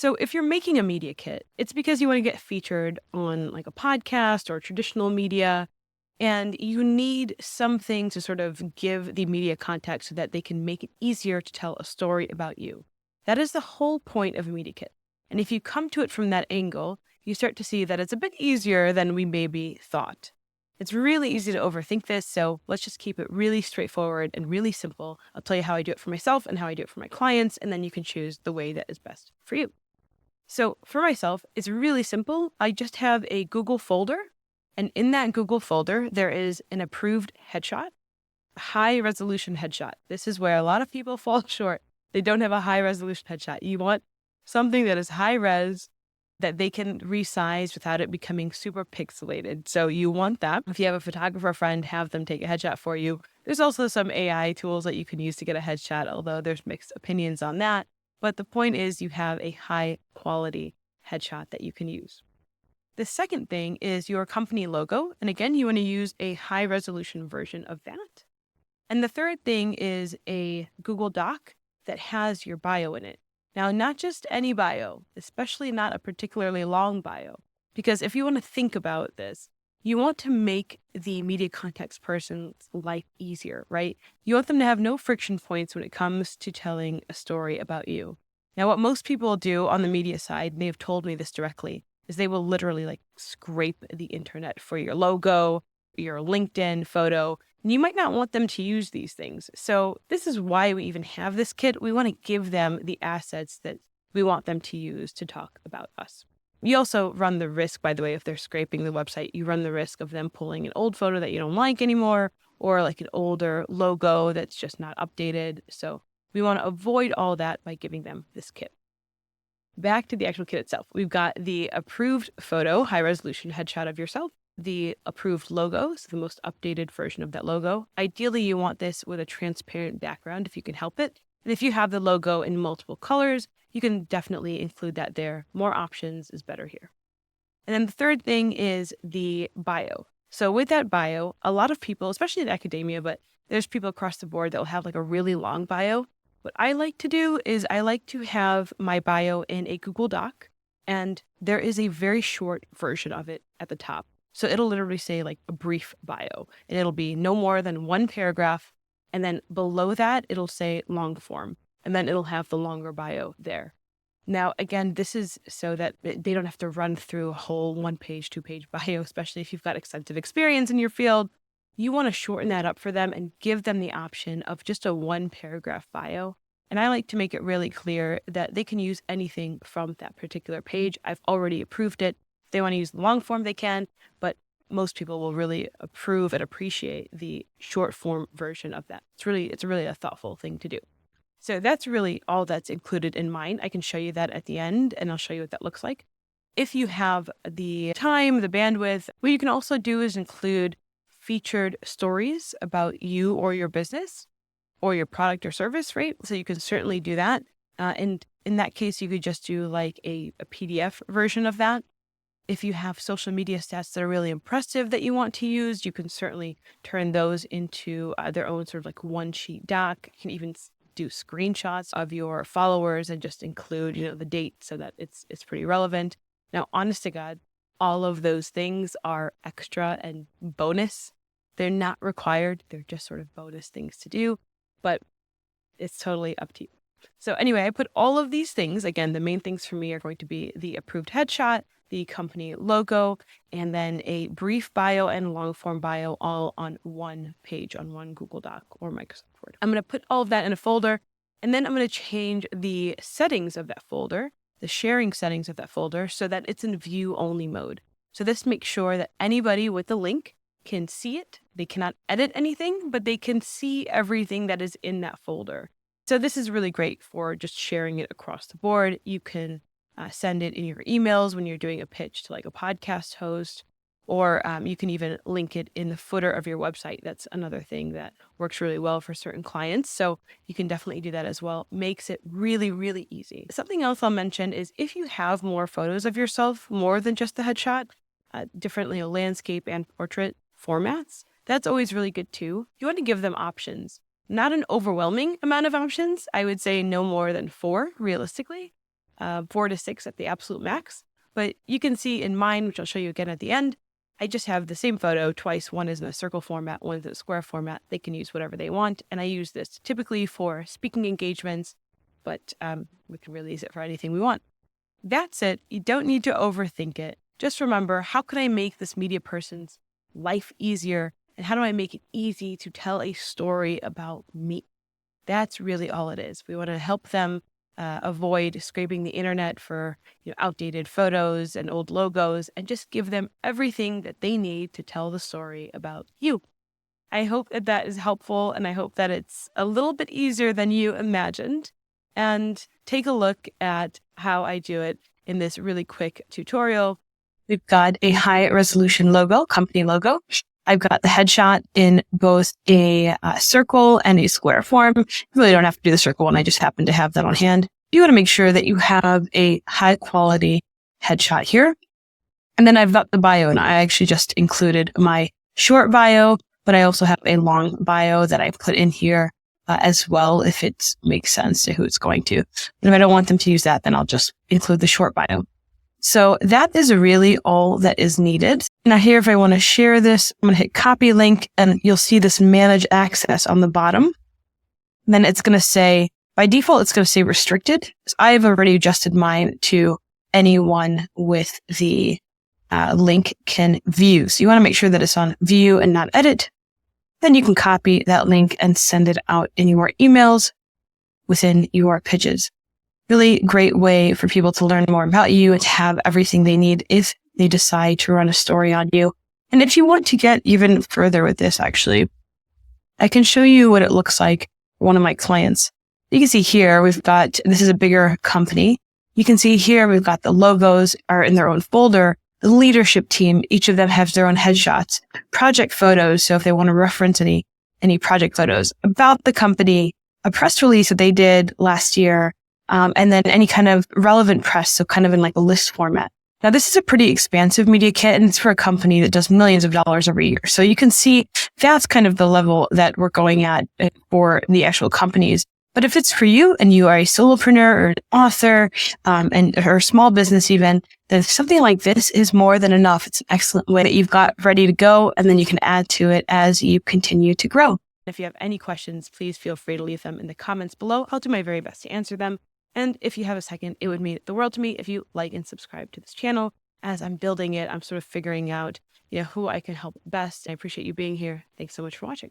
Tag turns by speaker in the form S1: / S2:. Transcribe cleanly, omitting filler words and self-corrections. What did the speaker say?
S1: So if you're making a media kit, it's because you want to get featured on like a podcast or traditional media, and you need something to sort of give the media context so that they can make it easier to tell a story about you. That is the whole point of a media kit. And if you come to it from that angle, you start to see that it's a bit easier than we maybe thought. It's really easy to overthink this, so let's just keep it really straightforward and really simple. I'll tell you how I do it for myself and how I do it for my clients, and then you can choose the way that is best for you. So for myself, it's really simple. I just have a Google folder, and in that Google folder, there is an approved headshot, a high resolution headshot. This is where a lot of people fall short. They don't have a high resolution headshot. You want something that is high res that they can resize without it becoming super pixelated. So you want that. If you have a photographer friend, have them take a headshot for you. There's also some AI tools that you can use to get a headshot, although there's mixed opinions on that. But the point is you have a high quality headshot that you can use. The second thing is your company logo. And again, you want to use a high resolution version of that. And the third thing is a Google Doc that has your bio in it. Now, not just any bio, especially not a particularly long bio, because if you want to think about this, you want to make the media context person's life easier, right? You want them to have no friction points when it comes to telling a story about you. Now, what most people do on the media side, and they have told me this directly, is they will literally like scrape the internet for your logo, your LinkedIn photo, and you might not want them to use these things. So this is why we even have this kit. We want to give them the assets that we want them to use to talk about us. You also run the risk, by the way, if they're scraping the website, you run the risk of them pulling an old photo that you don't like anymore, or like an older logo that's just not updated. So we want to avoid all that by giving them this kit. Back to the actual kit itself. We've got the approved photo, high resolution headshot of yourself, the approved logo, so the most updated version of that logo. Ideally, you want this with a transparent background if you can help it. And if you have the logo in multiple colors, you can definitely include that there. More options is better here. And then the third thing is the bio. So with that bio, a lot of people, especially in academia, but there's people across the board that will have like a really long bio. What I like to do is I like to have my bio in a Google Doc, and there is a very short version of it at the top. So it'll literally say like a brief bio, and it'll be no more than one paragraph. And then below that, it'll say long form, and then it'll have the longer bio there. Now, again, this is so that they don't have to run through a whole 1-page, 2-page bio, especially if you've got extensive experience in your field. You want to shorten that up for them and give them the option of just a 1-paragraph bio. And I like to make it really clear that they can use anything from that particular page. I've already approved it. If they want to use the long form, they can, but most people will really approve and appreciate the short form version of that. It's really a thoughtful thing to do. So that's really all that's included in mine. I can show you that at the end, and I'll show you what that looks like. If you have the time, the bandwidth, what you can also do is include featured stories about you or your business or your product or service, right? So you can certainly do that. And in that case, you could just do like a PDF version of that. If you have social media stats that are really impressive that you want to use, you can certainly turn those into their own sort of like one sheet doc. You can even do screenshots of your followers and just include, the date so that it's pretty relevant. Now, honest to God, all of those things are extra and bonus. They're not required. They're just sort of bonus things to do, but it's totally up to you. So anyway, I put all of these things, again, the main things for me are going to be the approved headshot, the company logo, and then a brief bio and long form bio all on one page on one Google Doc or Microsoft Word. I'm going to put all of that in a folder, and then I'm going to change the settings of that folder, the sharing settings of that folder, so that it's in view only mode. So this makes sure that anybody with the link can see it. They cannot edit anything, but they can see everything that is in that folder. So this is really great for just sharing it across the board. You can send it in your emails when you're doing a pitch to like a podcast host, or you can even link it in the footer of your website. That's another thing that works really well for certain clients. So you can definitely do that as well. Makes it really, really easy. Something else I'll mention is if you have more photos of yourself, more than just the headshot, differently landscape and portrait formats, that's always really good too. You want to give them options. Not an overwhelming amount of options. I would say no more than 4, realistically. 4 to 6 at the absolute max. But you can see in mine, which I'll show you again at the end, I just have the same photo twice. One is in a circle format, one is in a square format. They can use whatever they want. And I use this typically for speaking engagements, but we can really use it for anything we want. That's it. You don't need to overthink it. Just remember, how can I make this media person's life easier? And how do I make it easy to tell a story about me? That's really all it is. We want to help them avoid scraping the internet for outdated photos and old logos, and just give them everything that they need to tell the story about you. I hope that that is helpful, and I hope that it's a little bit easier than you imagined. And take a look at how I do it in this really quick tutorial. We've got a high resolution logo, company logo. I've got the headshot in both a circle and a square form. You really don't have to do the circle one. I just happen to have that on hand. You want to make sure that you have a high quality headshot here. And then I've got the bio, and I actually just included my short bio, but I also have a long bio that I put in here as well, if it makes sense to who it's going to. And if I don't want them to use that, then I'll just include the short bio. So that is really all that is needed. Now here, if I want to share this, I'm going to hit copy link, and you'll see this manage access on the bottom. And then it's going to say, by default, it's going to say restricted. So I've already adjusted mine to anyone with the link can view. So you want to make sure that it's on view and not edit. Then you can copy that link and send it out in your emails within your pitches. Really great way for people to learn more about you and to have everything they need if they decide to run a story on you. And if you want to get even further with this, actually, I can show you what it looks like for one of my clients. You can see here, this is a bigger company. You can see here, we've got the logos are in their own folder. The leadership team, each of them has their own headshots, project photos. So if they want to reference any project photos about the company, a press release that they did last year, and then any kind of relevant press. So kind of in like a list format. Now, this is a pretty expansive media kit, and it's for a company that does millions of dollars every year. So you can see that's kind of the level that we're going at for the actual companies. But if it's for you and you are a solopreneur or an author, or a small business even, then something like this is more than enough. It's an excellent way that you've got ready to go, and then you can add to it as you continue to grow. If you have any questions, please feel free to leave them in the comments below. I'll do my very best to answer them. And if you have a second, it would mean the world to me if you like and subscribe to this channel. As I'm building it, I'm sort of figuring out, who I can help best. I appreciate you being here. Thanks so much for watching.